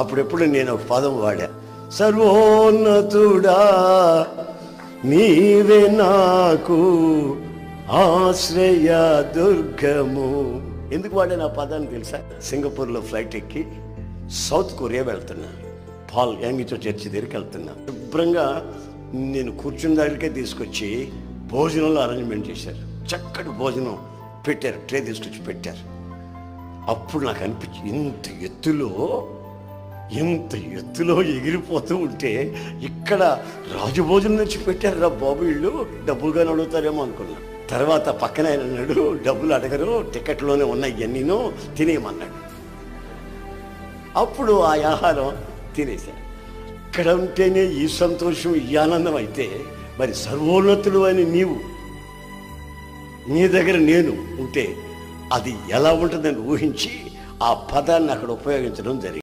అప్పుడెప్పుడు నేను ఒక పదం వాడా, సర్వోన్నతుడా నీవే నాకు ఆశ్రయ దుర్గము. ఎందుకు వాడాను ఆ పదాన్ని తెలుసా? సింగపూర్లో ఫ్లైట్ ఎక్కి సౌత్ కొరియా వెళ్తున్నా, పాల్ యాంగిచో చర్చి దగ్గరికి వెళ్తున్నా. శుభ్రంగా నేను కూర్చున్న దగ్గరికే తీసుకొచ్చి భోజనంలో అరేంజ్మెంట్ చేశారు. చక్కటి భోజనం పెట్టారు, ట్రే తీసుకొచ్చి పెట్టారు. అప్పుడు నాకు అనిపించి ఇంత ఎత్తులో ఎగిరిపోతూ ఉంటే ఇక్కడ రాజభోజనం నుంచి పెట్టారు రా బాబు, వీళ్ళు డబ్బులుగానే అడుగుతారేమో అనుకున్నా. తర్వాత పక్కన ఆయన అన్నాడు, డబ్బులు అడగరు, టికెట్లోనే ఉన్నాయి ఇవన్నీనో తినేయమన్నాడు. అప్పుడు ఆ ఆహారం తినేశాను. ఇక్కడ ఉంటేనే ఈ సంతోషం, ఈ ఆనందం అయితే మరి సర్వోన్నతుడు అని నీవు, నీ దగ్గర నేను ఉంటే అది ఎలా ఉంటుందని ఊహించి ఆ పదాన్ని అక్కడ ఉపయోగించడం జరిగింది.